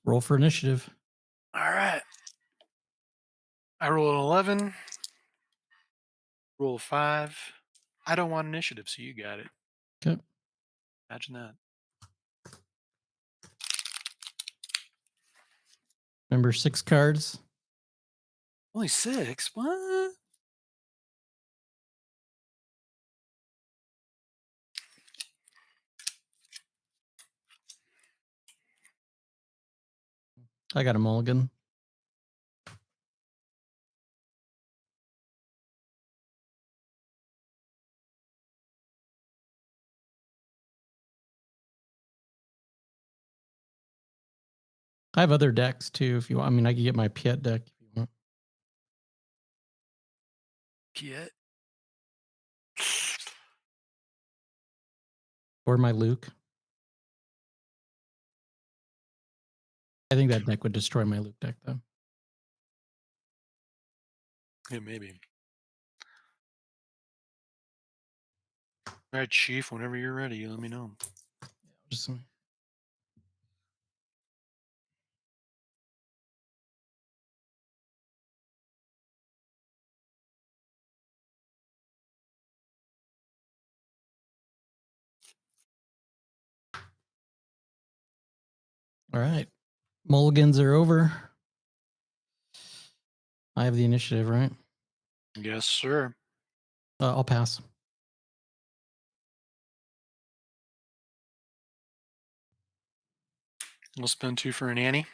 Roll for initiative. All right. I roll an 11. Roll a 5. I don't want initiative, so you got it. Okay. Imagine that. Remember 6 cards. Only 6? What? I got a mulligan. I have other decks too if you want. I mean, I can get my Piet deck if you want. Get. Or my Luke. I think that deck would destroy my Luke deck though. Yeah, maybe. All right, Chief. Whenever you're ready, you let me know. Just all right. Mulligans are over. I have the initiative, right? Yes, sir. I'll pass. We'll spend 2 for an Annie.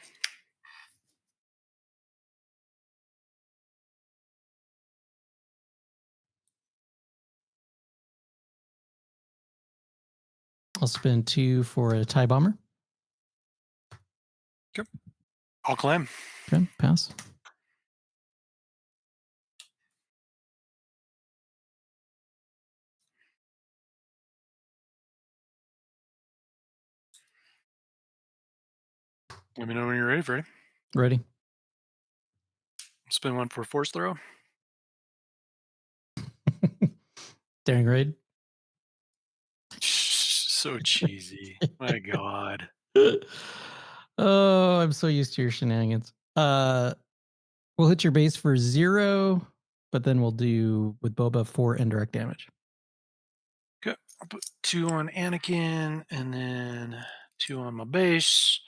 I'll spend 2 for a TIE bomber. Yep. I'll claim. Okay, pass. Let me know when you're ready, Freddie. Ready. Spend 1 for a force throw. Daring raid. So cheesy. My God. Oh, I'm so used to your shenanigans. We'll hit your base for 0, but then we'll do with Boba 4 indirect damage. Okay. I'll put 2 on Anakin and then 2 on my base.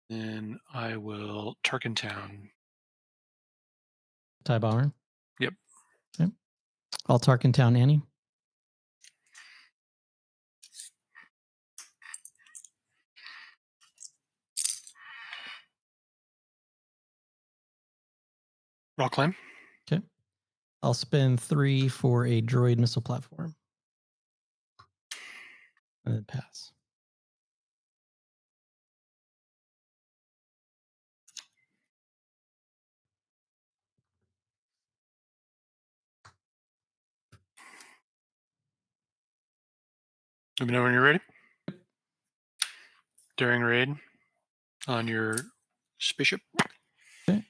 Then I will Tarkin Town. TIE bomber. Yep. Okay. I'll Tarkin Town Annie. I'll claim. Okay. I'll spend 3 for a droid missile platform. And then pass. Let me know when you're ready. Daring raid on your spaceship. Okay.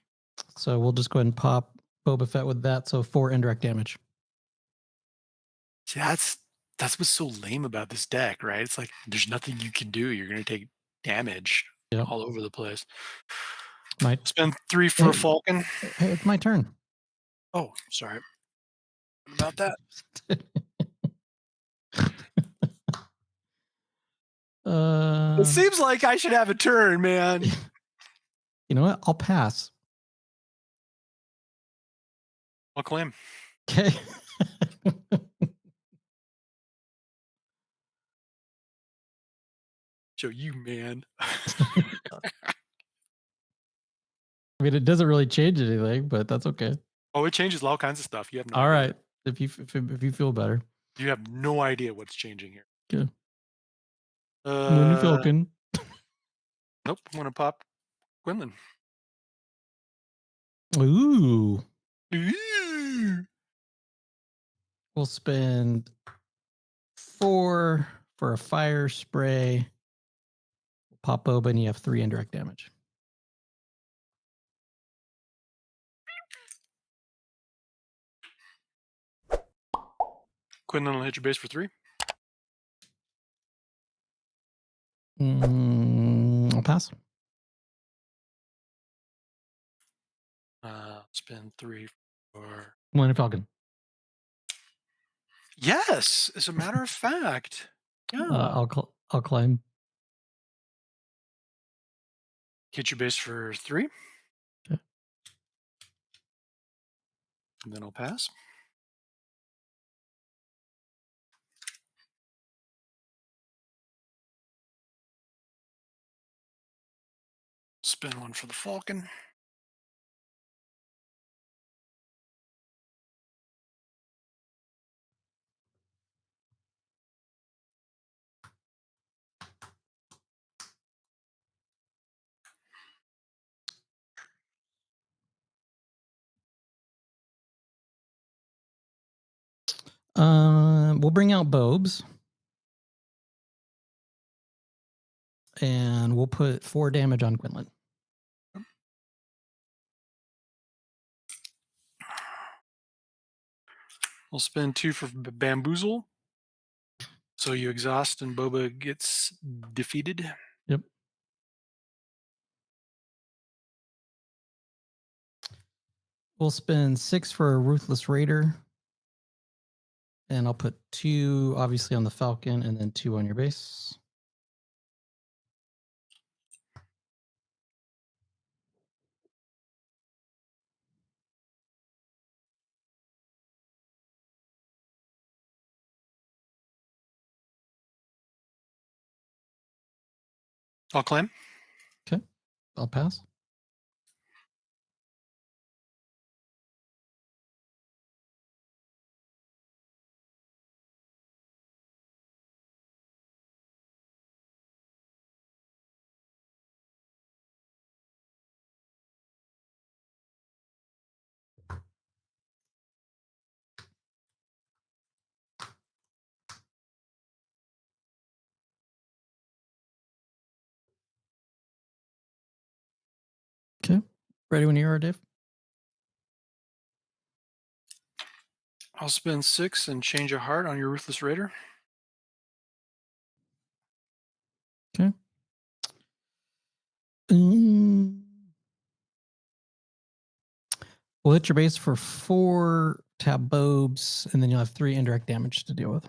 So we'll just go ahead and pop Boba Fett with that. So 4 indirect damage. See, that's what's so lame about this deck, right? It's like there's nothing you can do. You're gonna take damage Yep. all over the place. My Spend 3 for a Falcon. Hey, it's my turn. Oh, sorry. What about that? It seems like I should have a turn, man. You know what? I'll pass. I'll claim. Okay. Show you, man. I mean, it doesn't really change anything, but that's okay. Oh, it changes all kinds of stuff. You have no All idea. right. If you feel better. You have no idea what's changing here. Good. Mooney Falcon. Nope. I'm gonna pop Quinlan. Ooh. Ooh. We'll spend 4 for a fire spray. Pop Boba and you have 3 indirect damage. Quinlan will hit your base for 3. I'll pass. Spend 3 for. Millennium Falcon. Yes, as a matter of fact. Yeah. I'll claim. Hit your base for 3, Okay. and then I'll pass. Spin 1 for the Falcon. We'll bring out Bobes. And we'll put 4 damage on Quinlan. We'll spend 2 for Bamboozle. So you exhaust and Boba gets defeated. Yep. We'll spend 6 for a Ruthless Raider. And I'll put 2 obviously on the Falcon and then 2 on your base. I'll claim. Okay. I'll pass. Okay. Ready when you are, Dave? I'll spend 6 and change a heart on your Ruthless Raider. Okay. We'll hit your base for 4 Tabobes, and then you'll have 3 indirect damage to deal with.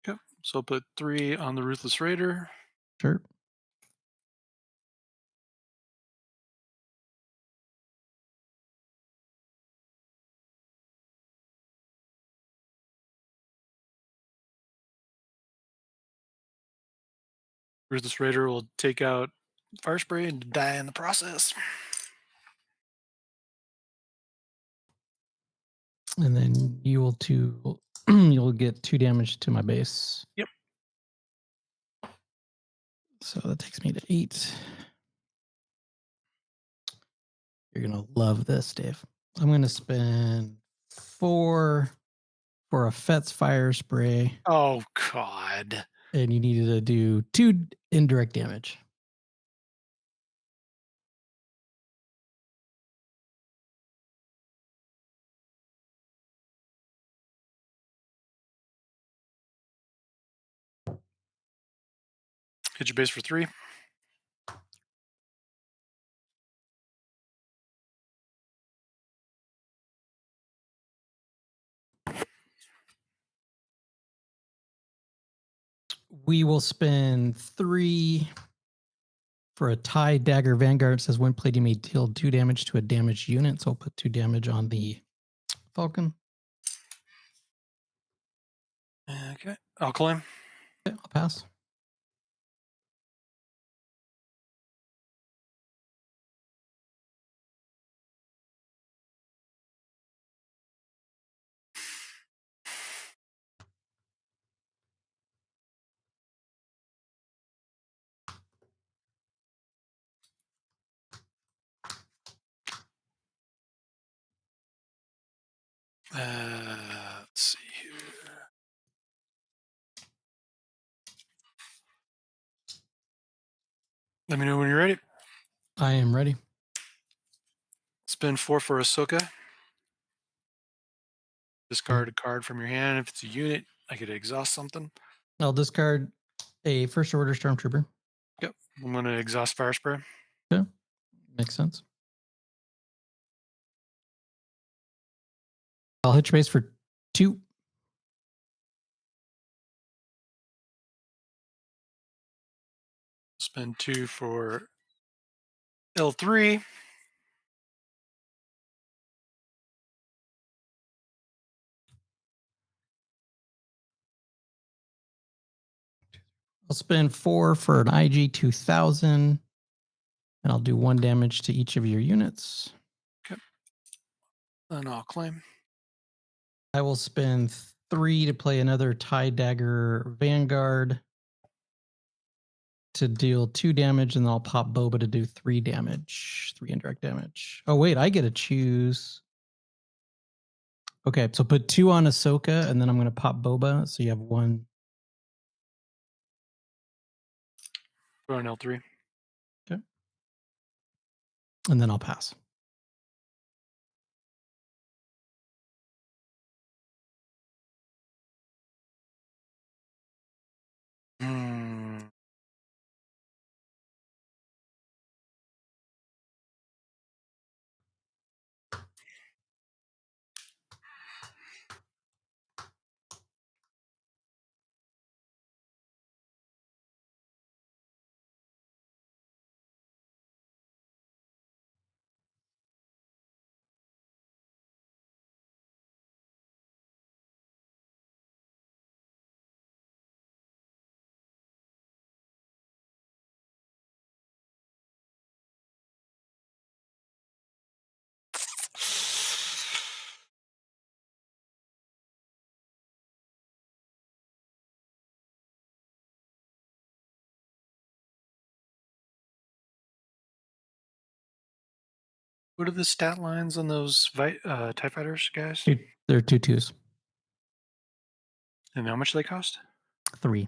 Okay. So I'll put 3 on the Ruthless Raider. Sure. Ruthless Raider will take out Fire Spray and die in the process. And then you will you'll get 2 damage to my base. Yep. So that takes me to 8. You're gonna love this, Dave. I'm gonna spend 4 for a Fet's Fire Spray, Oh, God. and you needed to do 2 indirect damage. Hit your base for 3. We will spend 3 for a tie dagger Vanguard. It says when played, you may deal 2 damage to a damaged unit. So I'll put 2 damage on the Falcon. Okay. I'll claim. Okay, I'll pass. Let's see here. Let me know when you're ready. I am ready. Spend 4 for Ahsoka. Discard a card from your hand. If it's a unit, I could exhaust something. I'll discard a First Order Stormtrooper. I'm going to exhaust fire spray. Okay. Makes sense. I'll hit your base for 2. Spend 2 for L3. I'll spend 4 for an IG 2000. And I'll do 1 damage to each of your units. Okay. And I'll claim. I will spend 3 to play another Tie Dagger Vanguard to deal 2 damage, and then I'll pop Boba to do 3 damage, 3 indirect damage. Oh, wait, I get to choose. Okay, so put 2 on Ahsoka, and then I'm going to pop Boba, so you have 1. Throw an L3. Okay. And then I'll pass. Hmm. What are the stat lines on those TIE fighters, guys? There are 2 2s. And how much do they cost? 3. 3.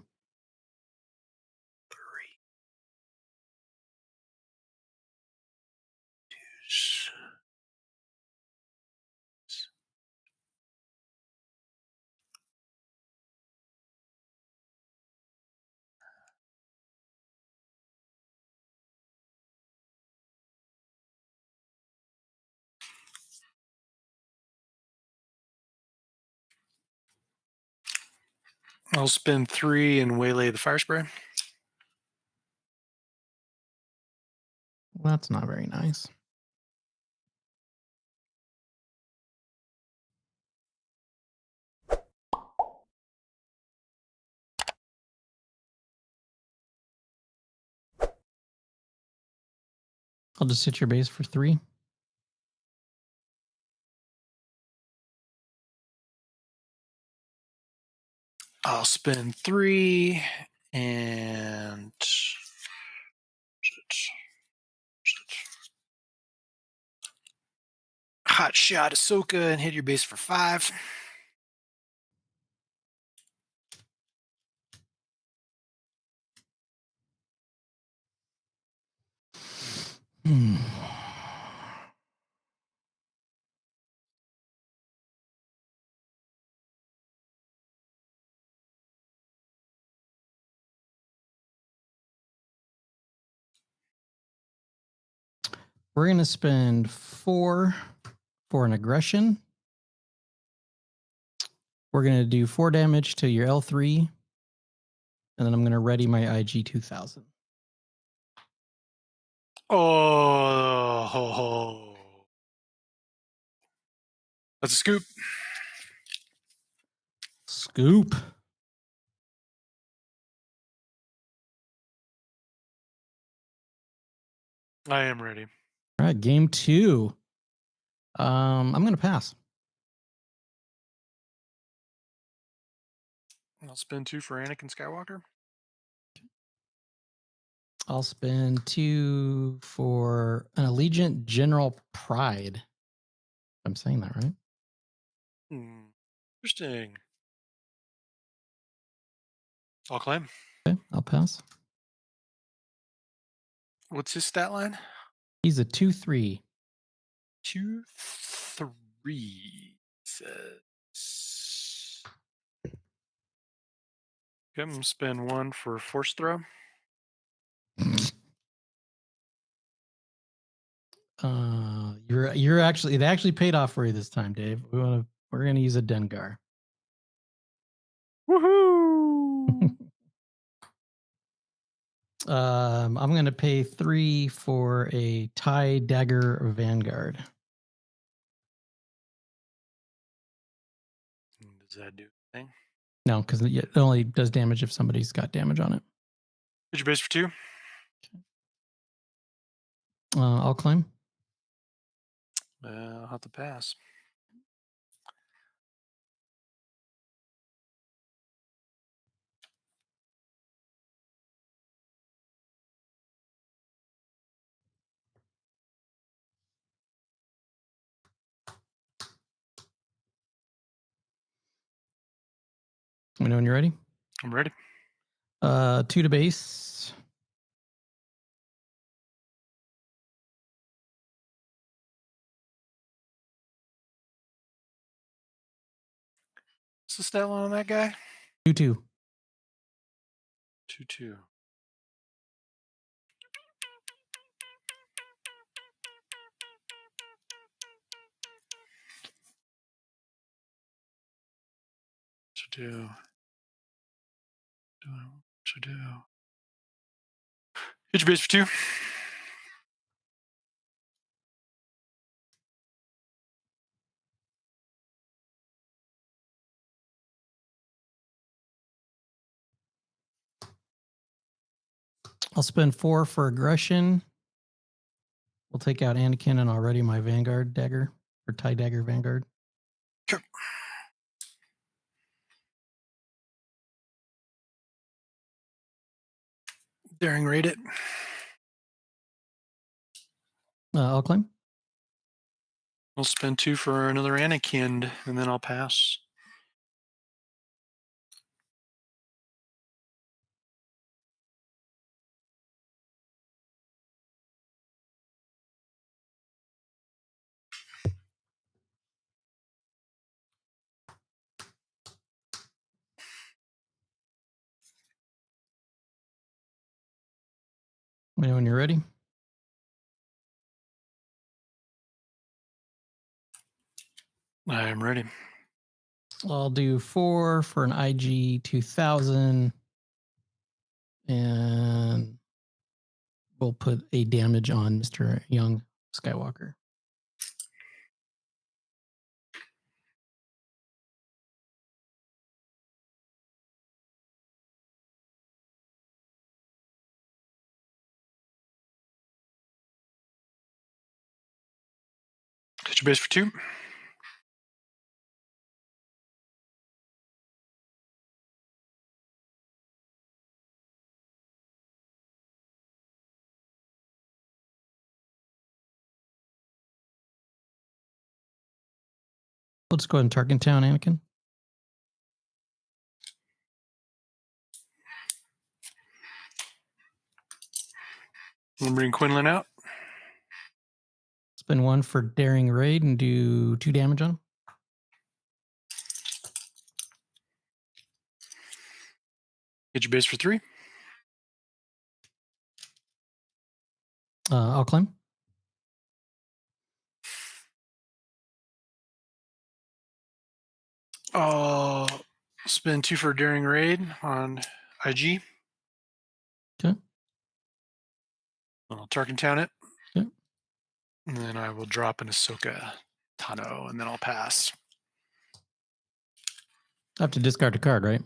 I'll spend 3 and waylay the fire spray. Well, that's not very nice. I'll just hit your base for 3. I'll spend 3 and hot shot Ahsoka and hit your base for 5. Hmm. We're going to spend 4 for an aggression. We're going to do 4 damage to your L3. And then I'm going to ready my IG 2000. Oh, ho, ho. That's a scoop. Scoop. I am ready. All right, game 2. I'm going to pass. I'll spend 2 for Anakin Skywalker. I'll spend 2 for an Allegiant General Pride. I'm saying that right? Interesting. I'll claim. Okay, I'll pass. What's his stat line? He's a 2/3. 2, 3 says. Okay, I'm gonna spend 1 for force throw. You're actually it actually paid off for you this time, Dave. We're gonna use a Dengar. Woohoo! I'm gonna pay 3 for a tie dagger vanguard. Does that do anything? No, because it only does damage if somebody's got damage on it. Hit your base for 2. I'll claim. I'll have to pass. Let me know when you're ready. I'm ready. 2 to base. What's the stat line on that guy? 2/2. 2/2. To do. To do. Hit your base for 2. I'll spend 4 for aggression. We'll take out Anakin and already my Vanguard dagger or tie dagger Vanguard. Sure. Daring raid it. I'll claim. I'll spend 2 for another Anakin, and then I'll pass. Let me know when you're ready. I am ready. I'll do 4 for an IG 2000. And we'll put a damage on Mr. Young Skywalker. Hit your base for 2. Let's go ahead and target town, Anakin. We'll bring Quinlan out. Spend 1 for daring raid and do 2 damage on him. Hit your base for 3. I'll claim. I'll spend 2 for a daring raid on IG. Okay. I'll Tarkin Town it. Okay. And then I will drop an Ahsoka Tano, and then I'll pass. I have to discard a card, right?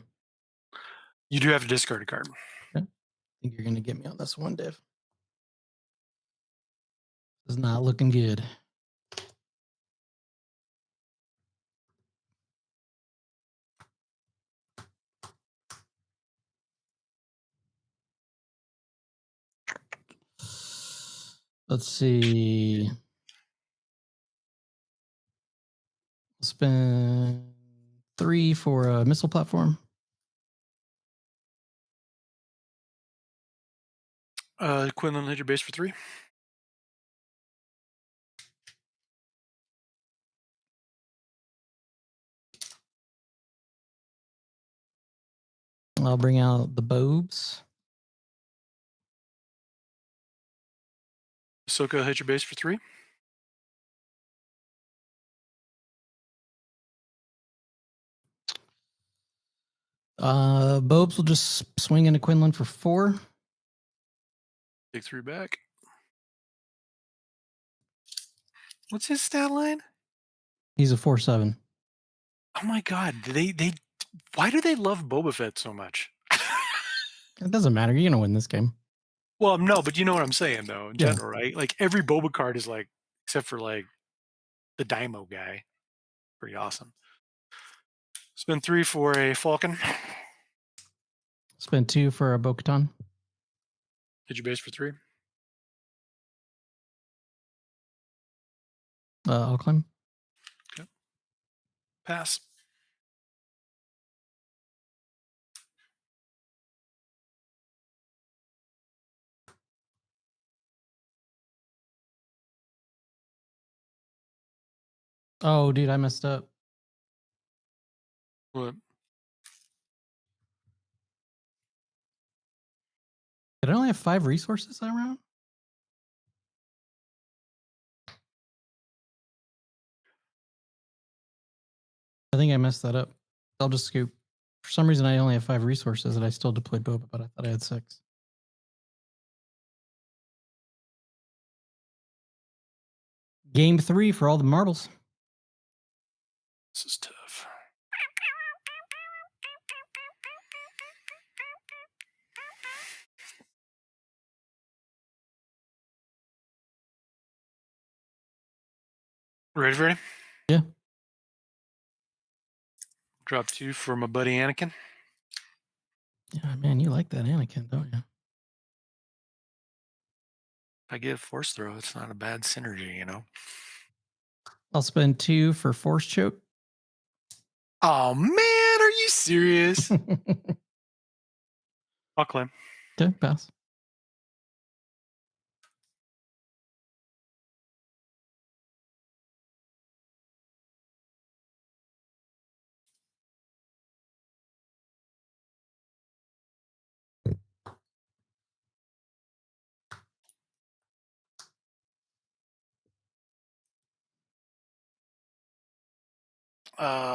You do have to discard a card. Okay. I think you're going to get me on this one, Dave. This is not looking good. Let's see. Spend 3 for a missile platform. Quinlan, hit your base for 3. I'll bring out the Bobes. Ahsoka, hit your base for 3. Bobes will just swing into Quinlan for 4. Take 3 back. What's his stat line? He's a 4/7. Oh my god, why do they love Boba Fett so much? It doesn't matter. You're gonna win this game. Well, no, but you know what I'm saying though, in Yeah. general, right? Like every Boba card is like, except for like the Daimo guy, pretty awesome. Spend 3 for a Falcon. Spend 2 for a Bo-Katan. Hit your base for 3. I'll claim. Pass. Oh, dude, I messed up. What? Did I only have 5 resources that round? I think I messed that up. I'll just scoop. For some reason, I only have 5 resources and I still deployed Boba, but I thought I had 6. Game 3 for all the marbles. This is tough. Ready for it? Yeah. Drop 2 for my buddy Anakin. Yeah, man, you like that Anakin, don't you? If I get a force throw, it's not a bad synergy, you know? I'll spend 2 for Force Choke. Oh man, are you serious? I'll claim. Okay, pass.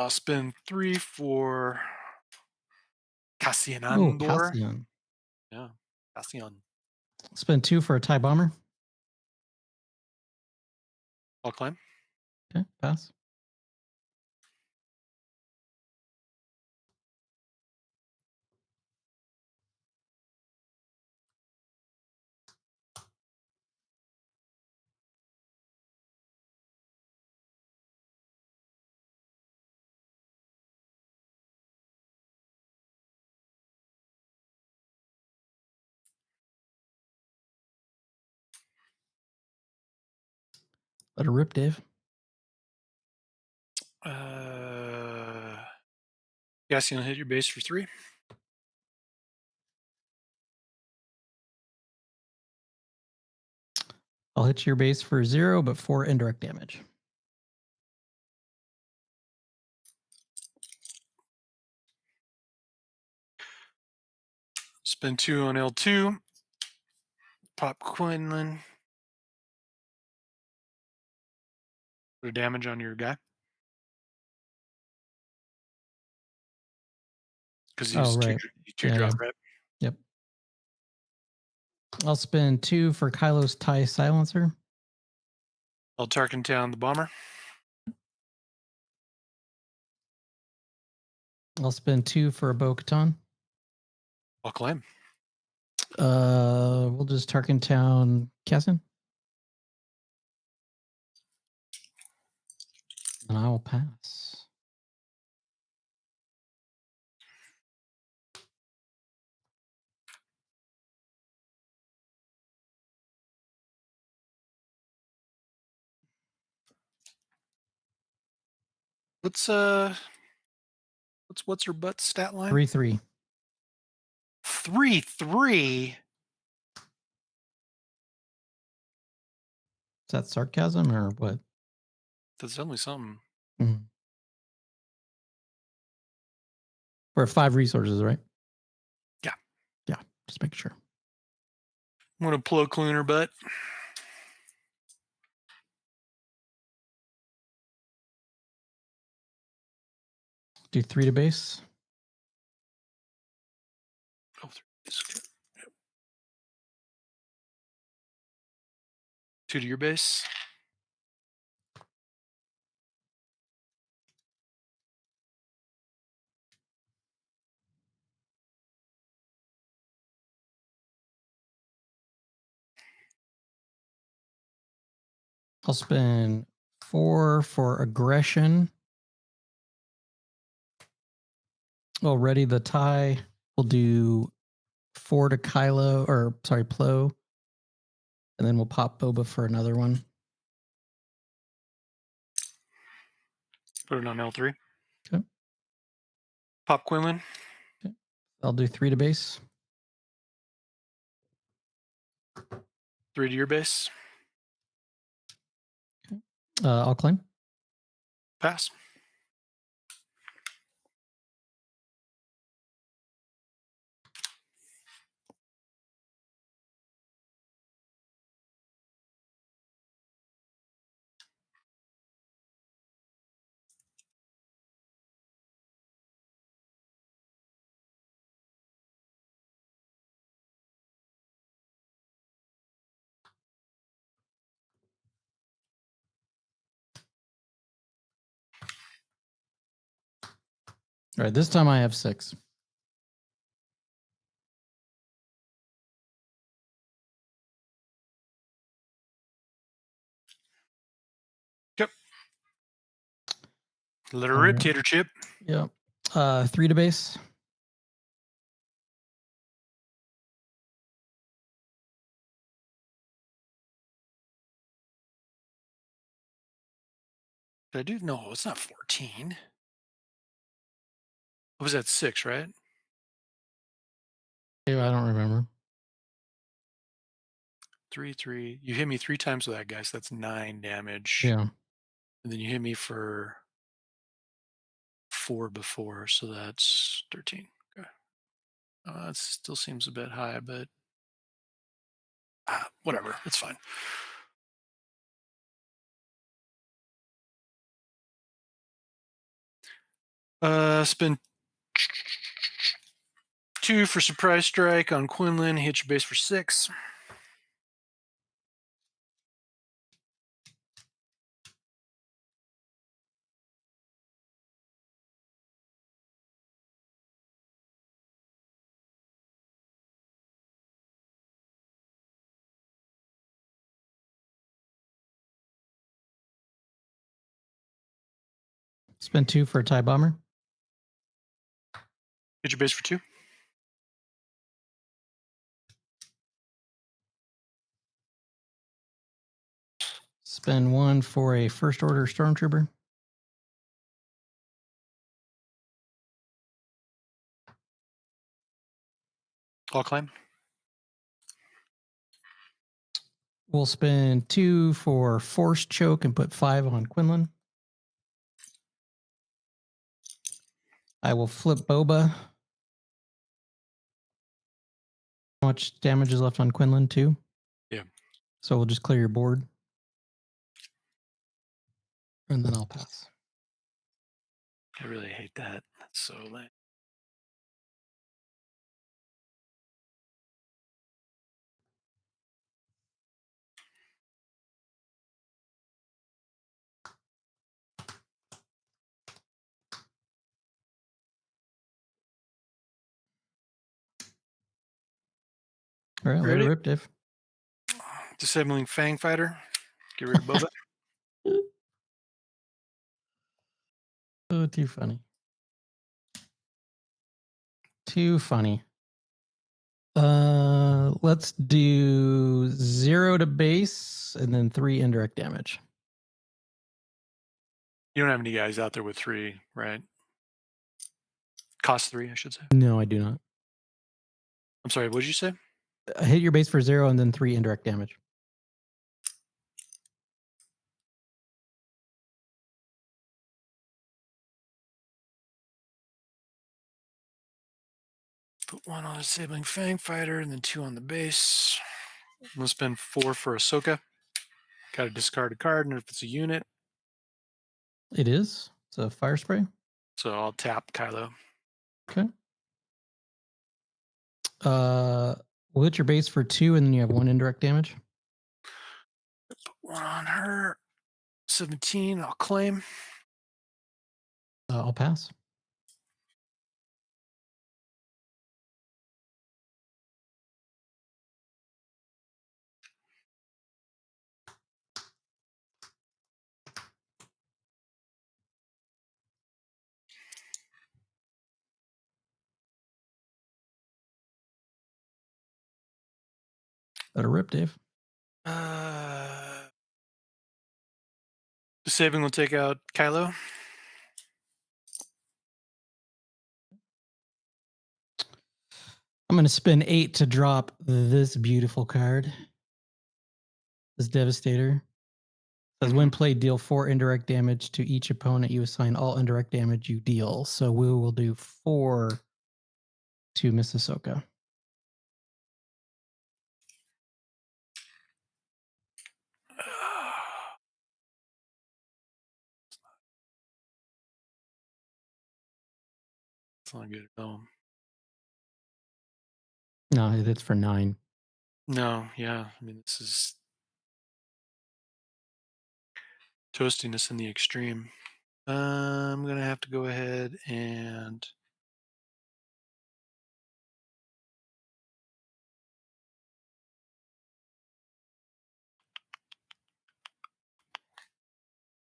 Spend 3 for Cassian Oh, Andor. Cassian. Yeah, Cassian. Spend 2 for a TIE Bomber. I'll claim. Okay, pass. Let her rip, Dave. Cassian, hit your base for 3. I'll hit your base for 0, but 4 indirect damage. Spend 2 on L2. Pop Quinlan. Put a damage on your guy. Because Oh, he's right. two Yeah, drop, yeah. right? Yep. I'll spend 2 for Kylo's TIE Silencer. I'll Tarkin down the bomber. I'll spend 2 for a Bo-Katan. I'll claim. We'll just Tarkin Town Cassian. And I will pass. What's her butt stat line? 3/3. 3/3. Is that sarcasm or what? That's only something. Mm. For 5 resources, right? Yeah. Yeah, just make sure. I'm gonna Plo Koon her butt. Do 3 to base. Yep. 2 to your base. I'll spend 4 for aggression. Already the tie. We'll do 4 to Kylo, or sorry, Plo. And then we'll pop Boba for another one. Put it on L3. Okay. Pop Quinlan. Okay. I'll do 3 to base. 3 to your base. Okay. I'll claim. Pass. All right, this time I have 6. Yep. Let her All rip, right. tater chip. Yep. 3 to base. Did I do? No, it's not 14. What was that? 6, right? I don't remember. 3, 3. You hit me 3 times with that guy, so that's 9 damage. Yeah. And then you hit me for 4 before, so that's 13. Okay. That still seems a bit high, but whatever. It's fine. Spend 2 for surprise strike on Quinlan. Hit your base for 6. Spend 2 for a tie bomber. Hit your base for 2. Spend 1 for a first order stormtrooper. I'll claim. We'll spend 2 for force choke and put 5 on Quinlan. I will flip Boba. How much damage is left on Quinlan? 2? Yeah. So we'll just clear your board. And then I'll pass. I really hate that. That's so lame. All right, let it Ready? rip, Dave. Disabling Fang Fighter. Get rid of Boba. Oh, too funny. Too funny. Let's do 0 to base and then 3 indirect damage. You don't have any guys out there with 3, right? Cost 3, I should say. No, I do not. I'm sorry, what did you say? Hit your base for 0 and then 3 indirect damage. Put 1 on Disabling Fang Fighter and then 2 on the base. I'm going to spend 4 for Ahsoka. Got to discard a card, and if it's a unit, It is. It's a fire spray. so I'll tap Kylo. Okay. We'll hit your base for 2, and then you have 1 indirect damage. One on her. 17. I'll claim. I'll pass. Let her rip, Dave. The saving will take out Kylo. I'm going to spend 8 to drop this beautiful card. This Devastator. Says when played, deal 4 indirect damage to each opponent. You assign all indirect damage you deal. So we will do 4 to Miss Ahsoka. It's not good at all. No, that's for 9. No, yeah. I mean, this is toastiness in the extreme. I'm going to have to go ahead and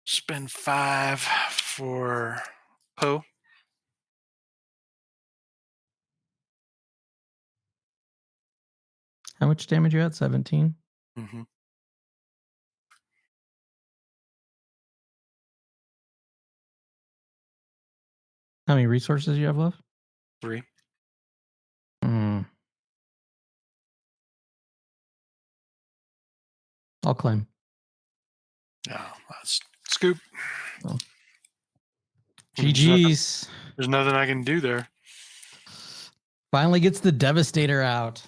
spend 5 for Poe. How much damage you at? 17? Mm-hmm. How many resources you have left? 3. I'll claim. Oh, that's scoop. Oh. I mean, GG's. there's nothing I can do there. Finally gets the Devastator out.